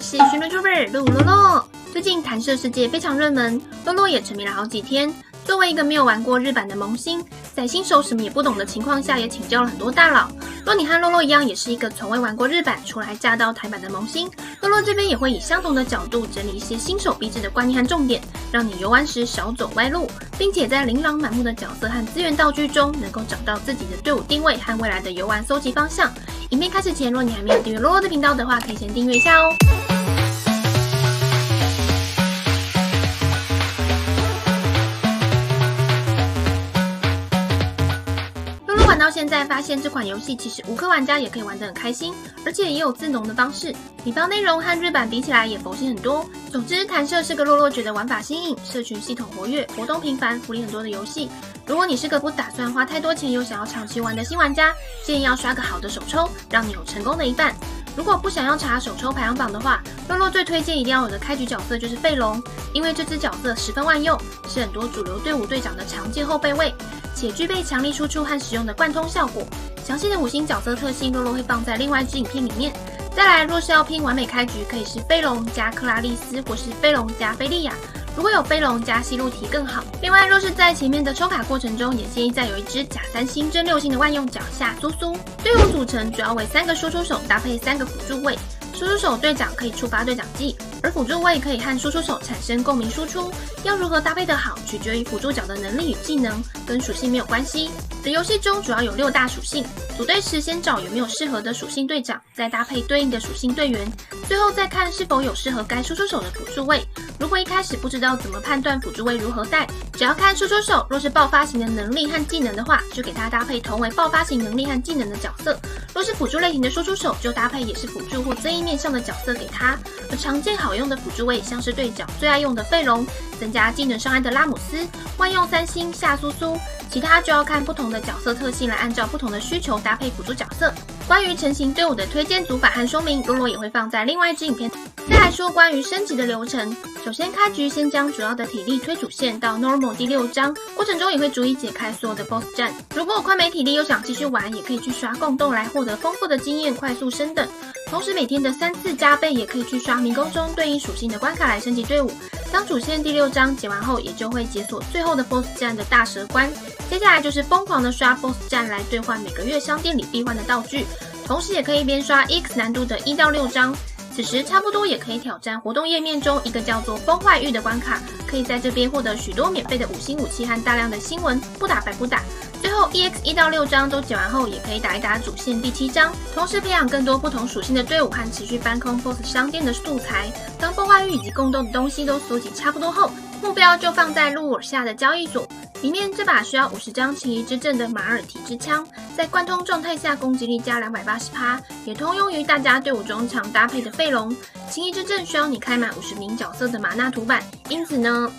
是寻人 YouTuber 露露露。最近弹射世界非常热门，露露也沉迷了好几天。作为一个没有玩过日版的萌新，在新手什么也不懂的情况下，也请教了很多大佬。若你和露露一样，也是一个从未玩过日版，初来乍到台版的萌新，露露这边也会以相同的角度整理一些新手必知的观念和重点，让你游玩时少走歪路，并且在琳琅满目的角色和资源道具中，能够找到自己的队伍定位和未来的游玩搜集方向。影片开始前，若你还没有订阅露露的频道的话，可以先订阅一下哦。玩到现在，发现这款游戏其实无氪玩家也可以玩得很开心，而且也有自农的方式，礼包内容和日版比起来也佛心很多。总之，弹射是个落觉得玩法新颖、社群系统活跃、活动频繁、福利很多的游戏。如果你是个不打算花太多钱又想要长期玩的新玩家，建议要刷个好的手抽，让你有成功的一半。如果不想要查手抽排行榜的话，洛最推荐一定要有的开局角色就是费龙，因为这支角色十分万用，是很多主流队伍队长的常见后备位，且具备强力输出和使用的贯通效果。详细的5星角色特性，洛会放在另外一支影片里面。再来，若是要拼完美开局，可以是费龙加克拉丽丝，或是费龙加菲利亚。如果有飞龙加西路提更好。另外，若是在前面的抽卡过程中，也建议再有一只假3星真6星的万用角夏苏苏。队伍组成主要为3个输出手搭配3个辅助位，输出手队长可以触发队长技，而辅助位可以和输出手产生共鸣输出。要如何搭配的好，取决于辅助角的能力与技能，跟属性没有关系。在游戏中主要有6大属性，组队时先找有没有适合的属性队长，再搭配对应的属性队员，最后再看是否有适合该输出手的辅助位。如果一开始不知道怎么判断辅助位如何带，只要看输出手若是爆发型的能力和技能的话，就给他搭配同为爆发型能力和技能的角色；若是辅助类型的输出手，就搭配也是辅助或增益面向的角色给他。而常见好用的辅助位像是队长最爱用的费龙，增加技能伤害的拉姆斯，万用3星夏苏苏。其他就要看不同的角色特性来按照不同的需求搭配辅助角色。关于成型队伍的推荐组法和说明，洛也会放在另外一支影片。再来说关于升级的流程，首先开局先将主要的体力推主线到 Normal 第6章，过程中也会逐一解开所有的 BOSS 战。如果快没体力又想继续玩，也可以去刷共斗来获得丰富的经验，快速升等。同时每天的3次加倍也可以去刷迷宫中对应属性的关卡来升级队伍。当主线第6章解完后，也就会解锁最后的 BOSS 战的大蛇关。接下来就是疯狂的刷 BOSS 战来兑换每个月商店里必换的道具，同时也可以边刷 EX 难度的1到6章。此时差不多也可以挑战活动页面中一个叫做崩坏域的关卡，可以在这边获得许多免费的5星武器和大量的新闻，不打白不打。最后 EX 1到6章都解完后，也可以打一打主线第7章，同时培养更多不同属性的队伍和持续搬空 BOSS 商店的素材。当崩坏域以及共斗的东西都搜集差不多后，目标就放在路尔下的交易所。里面这把需要50张情谊之阵的马尔提之枪，在贯通状态下攻击力加280%，也通用于大家队伍中常搭配的费龙。情谊之阵需要你开满50名角色的玛纳图板，因此呢，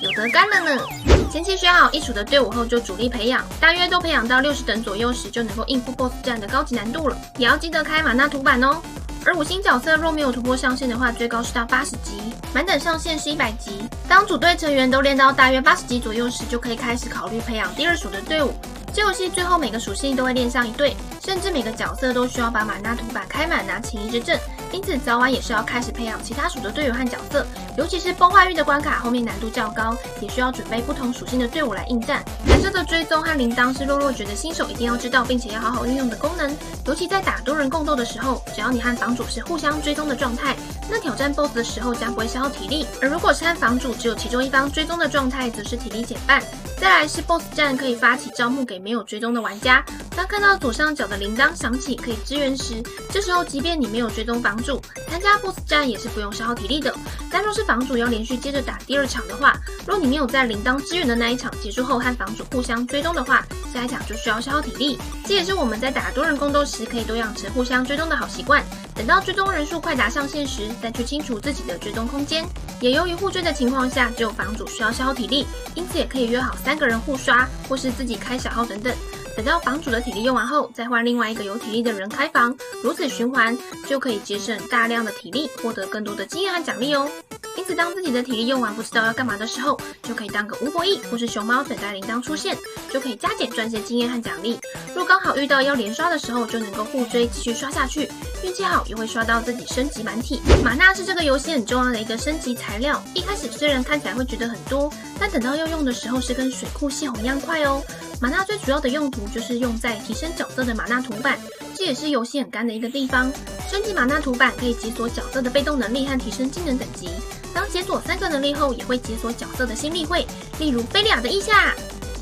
有得干了呢。前期选好一属的队伍后就主力培养，大约都培养到60等左右时，就能够应付 BOSS 战的高级难度了。也要记得开玛纳图板哦。而5星角色若没有突破上限的话，最高是到80级，满等上限是100级。当组队成员都练到大约80级左右时，就可以开始考虑培养第2属的队伍。这游戏最后每个属性都会练上一队，甚至每个角色都需要把玛纳图板开满拿情谊之阵，因此早晚也是要开始培养其他属的队员和角色，尤其是崩坏域的关卡后面难度较高，也需要准备不同属性的队伍来应战。弹射的追踪和铃铛是洛觉得新手一定要知道并且要好好运用的功能，尤其在打多人共斗的时候，只要你和房主是互相追踪的状态，那挑战 BOSS 的时候将不会消耗体力，而如果是和房主只有其中一方追踪的状态，则是体力减半。再来是 BOSS 战可以发起招募给没有追踪的玩家，当看到左上角的铃铛响起可以支援时，这时候即便你没有追踪房主，参加 BOSS 战也是不用消耗体力的。但若是房主要连续接着打第2场的话，若你没有在铃铛支援的那一场结束后和房主互相追踪的话，下一场就需要消耗体力。这也是我们在打多人共斗时可以多养成互相追踪的好习惯，等到追踪人数快达上限时，再去清除自己的追踪空间。也由于互追的情况下，只有房主需要消耗体力，因此也可以约好3个人互刷，或是自己开小号等等。等到房主的体力用完后，再换另外一个有体力的人开房，如此循环，就可以节省大量的体力，获得更多的经验和奖励哦。因此，当自己的体力用完不知道要干嘛的时候，就可以当个吴伯义或是熊猫等待铃铛出现，就可以加减赚些经验和奖励。若刚好遇到要连刷的时候，就能够互追继续刷下去，运气好也会刷到自己升级满体。玛纳是这个游戏很重要的一个升级材料，一开始虽然看起来会觉得很多，但等到要用的时候是跟水库泄洪一样快哦。玛纳最主要的用途就是用在提升角色的玛纳图板，这也是游戏很干的一个地方。升级玛纳图板可以解锁角色的被动能力和提升技能等级。当解锁3个能力后，也会解锁角色的新例会，例如菲利亚的腋下。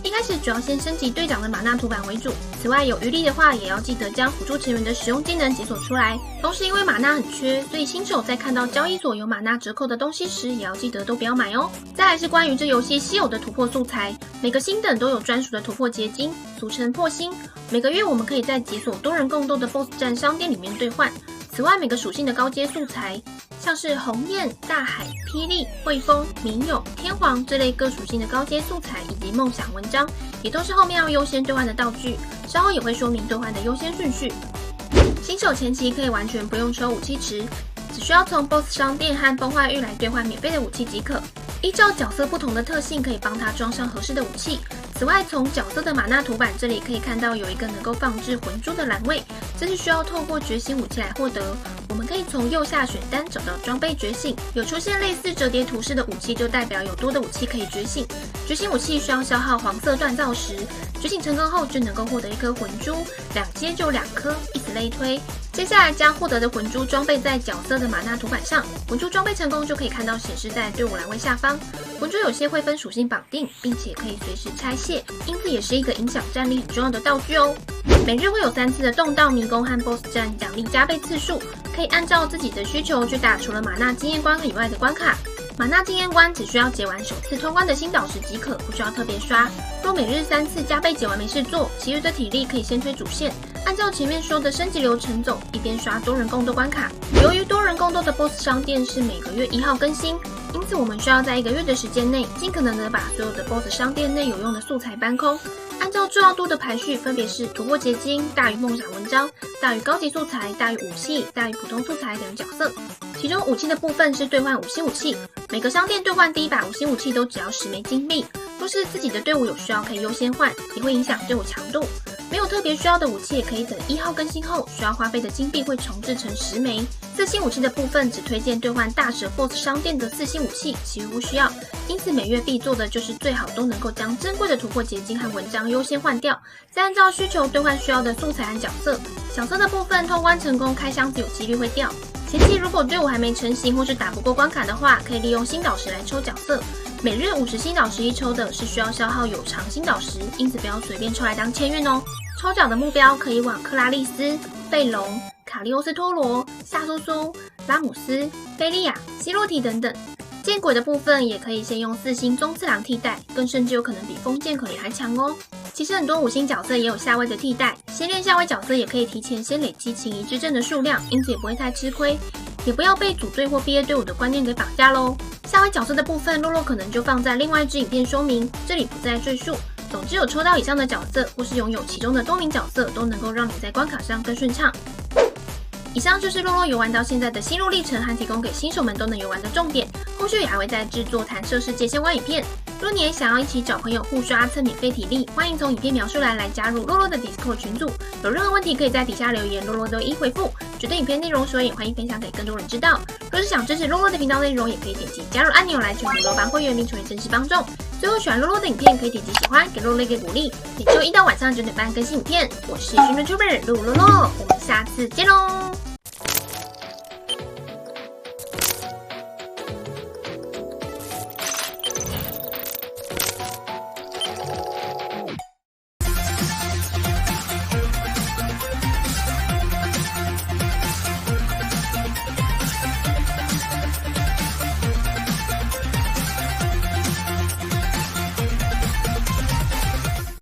一开始主要先升级队长的玛纳图板为主，此外有余力的话，也要记得将辅助成员的使用技能解锁出来。同时因为玛纳很缺，所以新手在看到交易所有玛纳折扣的东西时，也要记得都不要买哦。再来是关于这游戏稀有的突破素材，每个星等都有专属的突破结晶，俗称破星。每个月我们可以在解锁多人共斗的 BOSS 战商店里面兑换。此外每个属性的高阶素材，像是鸿雁、大海、霹雳、汇丰、明友、天皇这类各属性的高阶素材，以及梦想文章，也都是后面要优先兑换的道具，稍后也会说明兑换的优先顺序。新手前期可以完全不用抽武器池，只需要从 BOSS 商店和崩坏玉来兑换免费的武器即可。依照角色不同的特性，可以帮他装上合适的武器。此外，从角色的玛纳图板这里可以看到有一个能够放置魂珠的栏位，这是需要透过觉醒武器来获得。我们可以从右下选单找到装备觉醒，有出现类似折叠图示的武器，就代表有多的武器可以觉醒。觉醒武器需要消耗黄色锻造石，觉醒成功后就能够获得一颗魂珠，2阶就2颗，以此类推。接下来将获得的魂珠装备在角色的玛纳图板上，魂珠装备成功就可以看到显示在队伍栏位下方。魂珠有些会分属性绑定，并且可以随时拆卸，因此也是一个影响战力很重要的道具哦。每日会有3次的洞道迷宫和 BOSS 战，奖励加倍次数，可以按照自己的需求去打除了玛纳经验关以外的关卡。玛纳经验关只需要解完首次通关的星岛时即可，不需要特别刷。若每日3次加倍解完没事做，其余的体力可以先推主线，按照前面说的升级流程走，一边刷多人共斗关卡。由于多人共斗的 BOSS 商店是每个月1号更新，因此我们需要在1个月的时间内，尽可能的把所有的 BOSS 商店内有用的素材搬空。按照重要度的排序，分别是突破结晶大于梦想文章，大于高级素材，大于武器，大于普通素材等角色。其中武器的部分是兑换5星武器，每个商店兑换第一把5星武器都只要10枚金币。若是自己的队伍有需要，可以优先换，也会影响队伍强度。没有特别需要的武器，也可以等1号更新后，需要花费的金币会重置成10枚。4星武器的部分只推荐兑换大蛇 BOSS 商店的4星武器，其余不需要。因此每月必做的就是最好都能够将珍贵的突破结晶和文章优先换掉，再按照需求兑换需要的素材和角色。角色的部分通关成功开箱子有几率会掉。前期如果队伍还没成型或是打不过关卡的话，可以利用星岛石来抽角色。每日50星岛石一抽的是需要消耗有偿星岛石，因此不要随便抽来当签运哦。抽奖的目标可以往克拉丽丝、贝隆、卡利欧斯托罗、夏苏苏、拉姆斯、菲利亚、希洛提等等。剑鬼的部分也可以先用4星宗次郎替代，更甚至有可能比封剑可怜还强哦。其实很多5星角色也有下位的替代，先练下位角色也可以提前先累积情谊之阵的数量，因此也不会太吃亏。也不要被组队或毕业队伍的观念给绑架咯。下位角色的部分，洛洛可能就放在另外一支影片说明，这里不再赘述。总之有抽到以上的角色，或是拥有其中的多名角色，都能够让你在关卡上更顺畅。以上就是洛洛游玩到现在的心路历程和提供给新手们都能游玩的重点，后续也还会再制作弹射世界相关影片。若你也想要一起找朋友互刷蹭免费体力，欢迎从影片描述栏来加入洛洛的 Discord 群组，有任何问题可以在底下留言，洛洛都一一回复。觉得影片内容所以欢迎分享给更多人知道。若是想支持洛洛的频道内容，也可以点击加入按钮来成为洛班会员并成为真实帮众。最后喜欢洛洛的影片可以点击喜欢，给洛洛一个鼓励。每周一到晚上9点半更新影片，我是新人 YouTuber 洛洛，我们下次见喽。